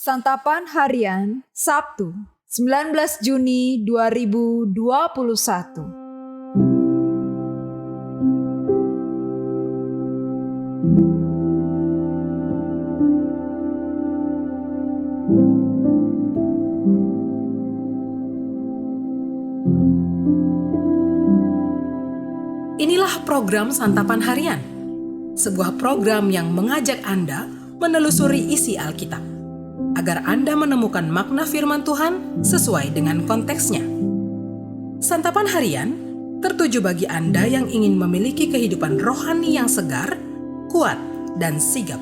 Santapan Harian Sabtu 19 Juni 2021. Inilah program Santapan Harian, sebuah program yang mengajak Anda menelusuri isi Alkitab, agar Anda menemukan makna firman Tuhan sesuai dengan konteksnya. Santapan Harian tertuju bagi Anda yang ingin memiliki kehidupan rohani yang segar, kuat, dan sigap.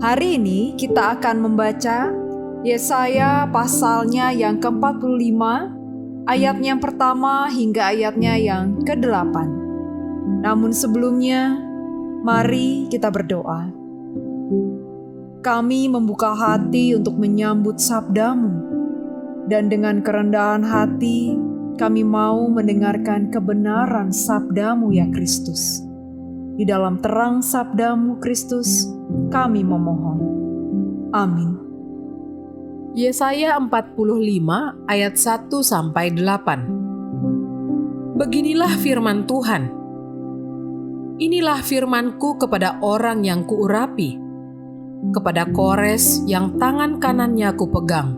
Hari ini kita akan membaca Yesaya pasalnya yang ke-45, ayatnya yang pertama hingga ayatnya yang ke-8. Namun sebelumnya, mari kita berdoa. Kami membuka hati untuk menyambut sabda-Mu, dan dengan kerendahan hati kami mau mendengarkan kebenaran sabda-Mu ya Kristus. Di dalam terang sabda-Mu Kristus, kami memohon. Amin. Yesaya 45 ayat 1-8. Beginilah firman Tuhan. Inilah firman-Ku kepada orang yang kuurapi, kepada Kores yang tangan kanannya kupegang,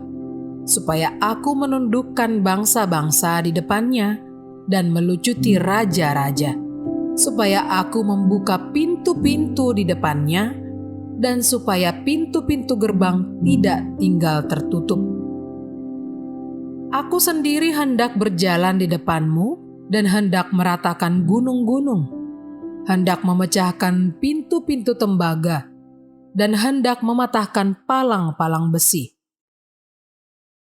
supaya aku menundukkan bangsa-bangsa di depannya dan melucuti raja-raja, supaya aku membuka pintu-pintu di depannya, dan supaya pintu-pintu gerbang tidak tinggal tertutup. Aku sendiri hendak berjalan di depanmu dan hendak meratakan gunung-gunung, hendak memecahkan pintu-pintu tembaga, dan hendak mematahkan palang-palang besi.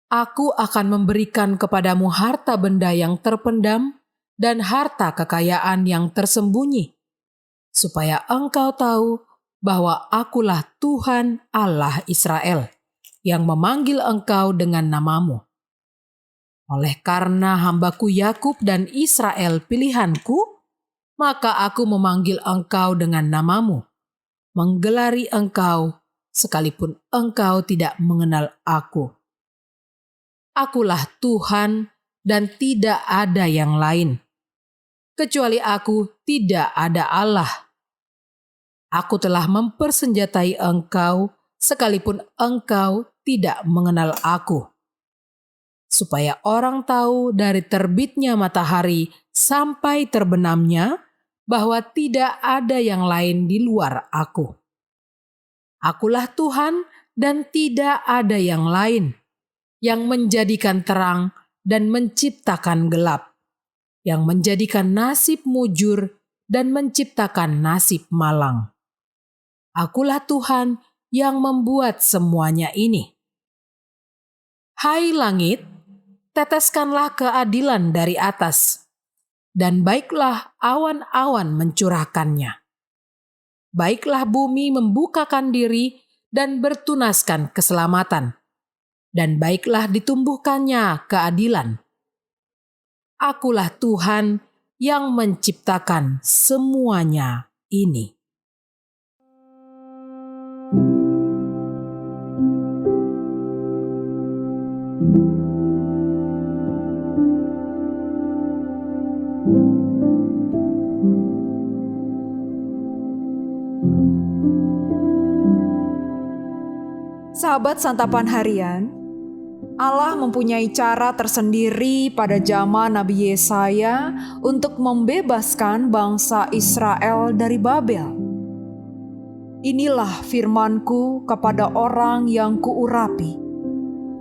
Aku akan memberikan kepadamu harta benda yang terpendam dan harta kekayaan yang tersembunyi, supaya engkau tahu bahwa akulah Tuhan Allah Israel, yang memanggil engkau dengan namamu. Oleh karena hambaku Yakub dan Israel pilihanku, maka aku memanggil engkau dengan namamu, menggelari engkau sekalipun engkau tidak mengenal aku. Akulah Tuhan dan tidak ada yang lain. Kecuali aku tidak ada Allah. Aku telah mempersenjatai engkau sekalipun engkau tidak mengenal aku, supaya orang tahu dari terbitnya matahari sampai terbenamnya bahwa tidak ada yang lain di luar aku. Akulah Tuhan dan tidak ada yang lain, yang menjadikan terang dan menciptakan gelap, yang menjadikan nasib mujur dan menciptakan nasib malang. Akulah Tuhan yang membuat semuanya ini. Hai langit, teteskanlah keadilan dari atas, dan baiklah awan-awan mencurahkannya. Baiklah bumi membukakan diri dan bertunaskan keselamatan, dan baiklah ditumbuhkannya keadilan. Akulah Tuhan yang menciptakan semuanya ini. Sahabat Santapan Harian, Allah mempunyai cara tersendiri pada zaman Nabi Yesaya untuk membebaskan bangsa Israel dari Babel. Inilah firman-Ku kepada orang yang kuurapi,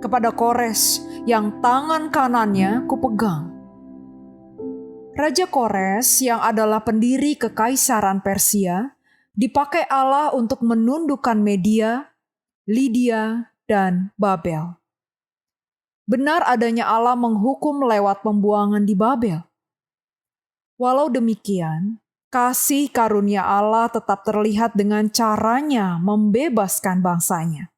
kepada Kores yang tangan kanannya kupegang. Raja Kores yang adalah pendiri kekaisaran Persia dipakai Allah untuk menundukkan Media, Lydia, dan Babel. Benar adanya Allah menghukum lewat pembuangan di Babel. Walau demikian, kasih karunia Allah tetap terlihat dengan caranya membebaskan bangsanya.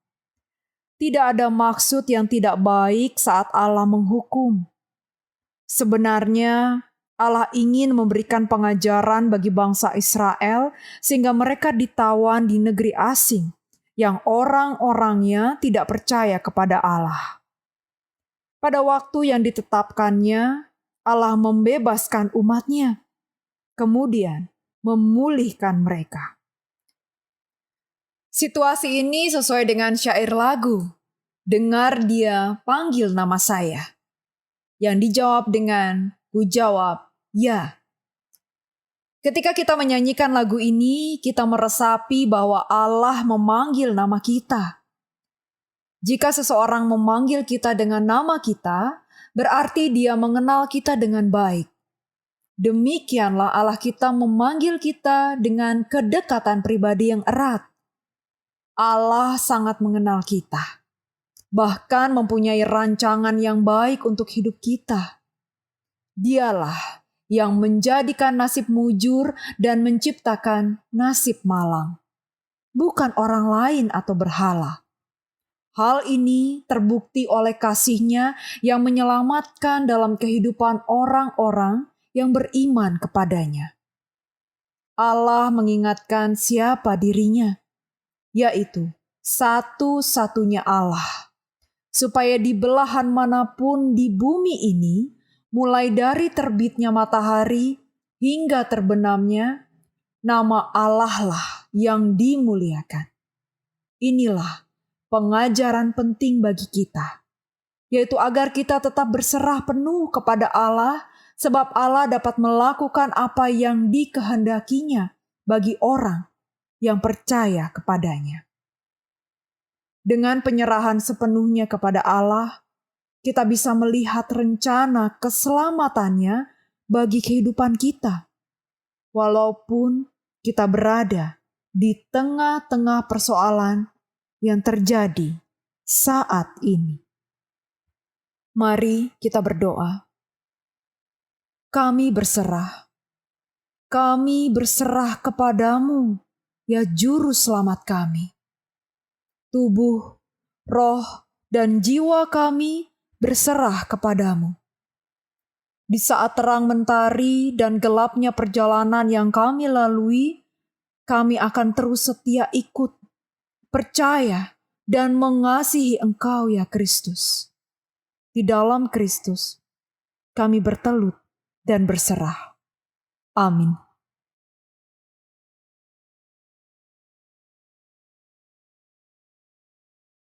Tidak ada maksud yang tidak baik saat Allah menghukum. Sebenarnya, Allah ingin memberikan pengajaran bagi bangsa Israel sehingga mereka ditawan di negeri asing yang orang-orangnya tidak percaya kepada Allah. Pada waktu yang ditetapkannya, Allah membebaskan umat-Nya, kemudian memulihkan mereka. Situasi ini sesuai dengan syair lagu, "Dengar Dia panggil nama saya." Yang dijawab dengan, "Ku jawab, ya." Ketika kita menyanyikan lagu ini, kita meresapi bahwa Allah memanggil nama kita. Jika seseorang memanggil kita dengan nama kita, berarti Dia mengenal kita dengan baik. Demikianlah Allah kita memanggil kita dengan kedekatan pribadi yang erat. Allah sangat mengenal kita, bahkan mempunyai rancangan yang baik untuk hidup kita. Dialah yang menjadikan nasib mujur dan menciptakan nasib malang, bukan orang lain atau berhala. Hal ini terbukti oleh kasih-Nya yang menyelamatkan dalam kehidupan orang-orang yang beriman kepadanya. Allah mengingatkan siapa dirinya, yaitu satu-satunya Allah, supaya di belahan manapun di bumi ini, mulai dari terbitnya matahari hingga terbenamnya, nama Allah lah yang dimuliakan. Inilah pengajaran penting bagi kita, yaitu agar kita tetap berserah penuh kepada Allah, sebab Allah dapat melakukan apa yang dikehendakinya bagi orang yang percaya kepadanya. Dengan penyerahan sepenuhnya kepada Allah, kita bisa melihat rencana keselamatannya bagi kehidupan kita. Walaupun kita berada di tengah-tengah persoalan yang terjadi saat ini. Mari kita berdoa. Kami berserah kepadamu, ya Juru Selamat kami. Tubuh, roh, dan jiwa kami berserah kepadamu. Di saat terang mentari dan gelapnya perjalanan yang kami lalui, kami akan terus setia ikut, percaya, dan mengasihi Engkau ya Kristus. Di dalam Kristus, kami bertelut dan berserah. Amin.